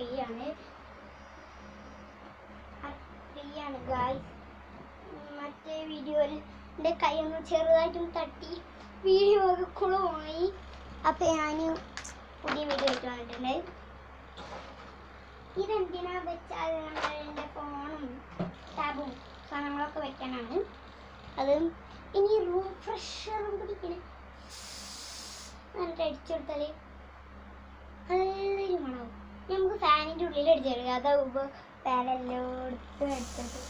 Free ആണ് guys. മറ്റേ വീഡിയോയിൽ എൻ്റെ കൈ ഒന്ന് ചെറുതായിട്ടൊന്ന് തട്ടി വീഡിയോ ഒക്കെ കുളമായി. അപ്പോൾ ഞാൻ പുതിയ വീഡിയോ ആയിട്ട് വന്നിട്ടുണ്ട്. ഇതെന്തിനാ വെച്ചാൽ എൻ്റെ ഫോണും ടാബും സാധനങ്ങളൊക്കെ വെക്കാനാണ്. അത് ഇനി റൂം ഫ്രഷറും പിടിക്കണേ എന്നിട്ട് അടിച്ചെടുത്താൽ നല്ലൊരു മണവും. നമുക്ക് ഫാനിൻ്റെ ഉള്ളിൽ അടിച്ചെടുക്കുക. അതാവുമ്പോൾ ഫാനെല്ലായിടത്തും എടുത്തിട്ട്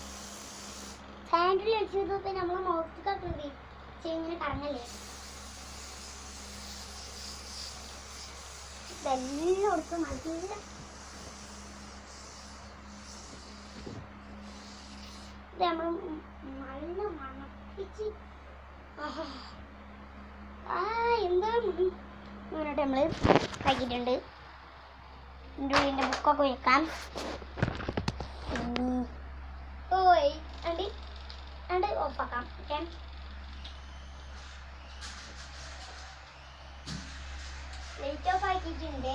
ഫാനിൻ്റെ ഉള്ളിൽ അടിച്ചെടുത്തപ്പോൾ പിന്നെ നമ്മളെ മുഖത്തൊക്കെ ഇങ്ങനെ കറങ്ങല്ലേ. ഇതെല്ലായിടത്തും നല്ല നമ്മൾ നല്ല മണപ്പിച്ച് എന്താ എന്നിട്ട് നമ്മൾ ആക്കിയിട്ടുണ്ട്. എൻ്റെ ഉള്ളിൻ്റെ ബുക്കൊക്കെ വെക്കാം. ഓയ് അണ്ട് ഓഫാക്കാം. ഓക്കെ, ലൈറ്റ് ഓഫ് ആക്കിയിട്ടുണ്ട്.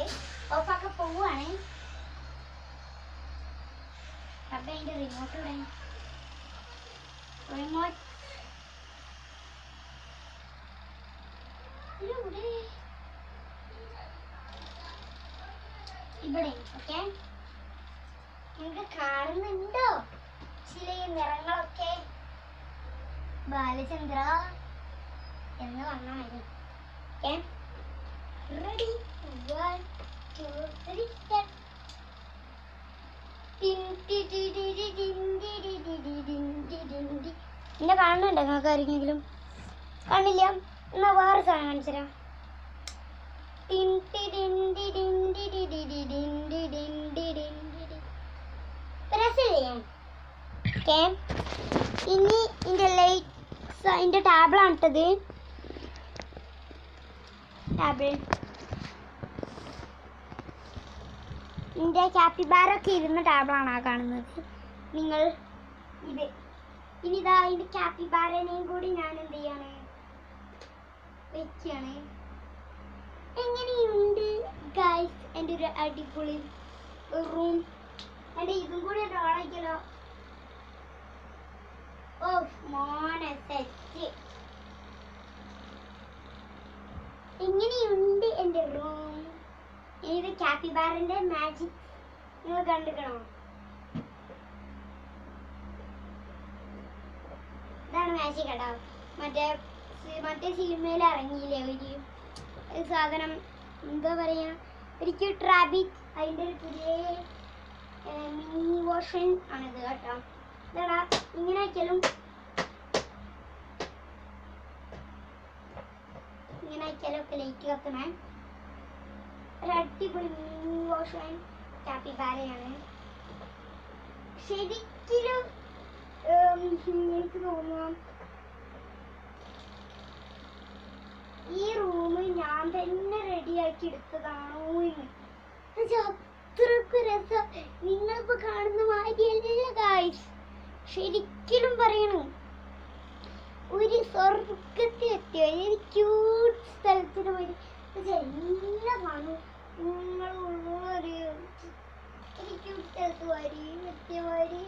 ഓഫാക്കാൻ പോവുകയാണ്. അപ്പം അതിൻ്റെ റിമോട്ട് ഇവിടെ റിമോട്ട് ഇവിടെ. ഓക്കെ, നിങ്ങൾക്ക് കാണുന്നുണ്ടോ ചില നിറങ്ങളൊക്കെ? ബാലചന്ദ്ര എന്ന് പറഞ്ഞാൽ മതി. Okay, ready? 1 2 3 start. എന്നെ കാണുന്നുണ്ടോ നിങ്ങൾക്ക് ആരെങ്കിലും? കാണില്ല? എന്നാ വേറെ സാധനം കാണിച്ചുതരാം. ഓക്കെ, ഇനി ഇതിൻ്റെ ടാബിളാണ് ഇട്ടത്. ടാബിൾ ഇതിൻ്റെ ക്യാപ്പിബാരൊക്കെ ഇരുന്ന ടാബിളാണ് ആ കാണുന്നത് നിങ്ങൾ. ഇത് ഇനിതാ ഇതിൻ്റെ ക്യാപ്പിബാരനെയും കൂടി ഞാൻ എന്ത് ചെയ്യാണ് വെക്കുകയാണ്. എങ്ങനെയുണ്ട് ഗൈസ് എൻ്റെ ഒരു അടിപൊളി റൂം? എൻ്റെ ഇതും കൂടി ഓണാക്കിയല്ലോ. ഓ മോനെ സെറ്റ്. എങ്ങനെയുണ്ട് എൻ്റെ റൂം? ഇത് ക്യാപ്പിബാറിൻ്റെ മാജിക് നിങ്ങൾ കണ്ടിക്കണോ? ഇതാണ് മാജിക് കേട്ടോ. മറ്റേ സിനിമയിൽ ഇറങ്ങിയില്ലേ ഒരു സാധനം, എന്താ പറയുക, ഒരു ക്യൂട്ട് റാബിറ്റ്. അതിൻ്റെ ഒരു പുതിയ മിനി വേർഷൻ ആണിത് കേട്ടോ. ഇതാ ഇങ്ങനെ ആക്കിയാലും ഒക്കെ ലൈറ്റ് കത്തണേ. ഒരു അടിപൊളി മിനി വേർഷൻ ക്യാപ്പിബാരയാണ്. ശരിക്കും എനിക്ക് തോന്നുന്നു ഈ റൂം ഞാൻ തന്നെ റെഡിയാക്കി എടുത്തതാണോ എന്ന്. അത്രക്കും രസം. നിങ്ങളിപ്പോൾ കാണുന്ന മാതിരിയല്ല ഗായ്സ്, ശരിക്കും പറയണു ഒരു സ്വർഗത്തിലെത്തിയ ഒരു ക്യൂട്ട് സ്ഥലത്തിന് പോയി എല്ലാം കാണും. നിങ്ങളൊരു ക്യൂട്ട് സ്ഥലത്ത് വരി എത്തിയവരി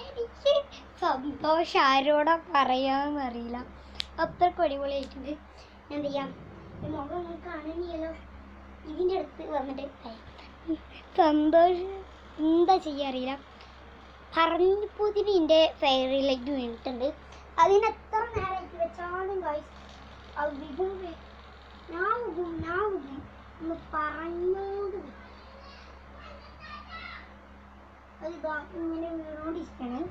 എനിക്ക് സന്തോഷം ആരോടാ പറയാമെന്നറിയില്ല. അത്രക്കും അടിപൊളിയായിട്ടുണ്ട്. എന്ത് ചെയ്യാം, മുഖം കാണുന്നില്ലല്ലോ. ഇതിൻ്റെ അടുത്ത് വന്നിട്ട് സന്തോഷം എന്താ ചെയ്യാൻ അറിയില്ല. പറഞ്ഞപ്പോതിന് എൻ്റെ ഫെയറി ലൈറ്റ് വീണിട്ടുണ്ട്. അതിന് എത്ര നേരമായിട്ട് വെച്ചാലും ഗൈസ് ഞാൻ ഒന്ന് പറഞ്ഞോണ്ട് അതിതാ ഇങ്ങനെ വീണോണ്ടിരിക്കണം.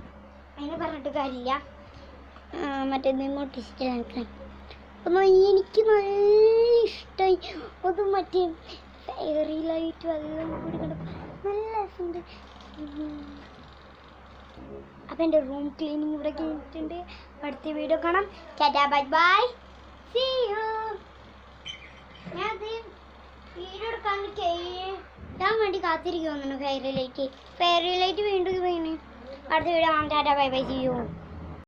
അതിനെ പറഞ്ഞിട്ട് കാര്യമില്ല. മറ്റേ ഇങ്ങോട്ട് ഇഷ്ടമാണ്. അപ്പോൾ എനിക്ക് നല്ല ഇഷ്ടമായി. അത് മറ്റേ ഫെയറി ലൈറ്റും എല്ലാം കൂടി കണ്ടപ്പോൾ നല്ല രസമുണ്ട്. അപ്പം എൻ്റെ റൂം ക്ലീനിങ് ഇവിടെ കഴിഞ്ഞിട്ടുണ്ട്. അടുത്ത വീഡിയോ കാണാം. Tata bye bye, see you. ഞാൻ വീഡിയോ എടുക്കാൻ ഞാൻ വേണ്ടി കാത്തിരിക്കുന്നുണ്ട്. ഫെയറി ലൈറ്റ് വീണ്ടും വീണ്. അടുത്ത വീഡിയോ കാണാം. Tata bye bye, see U.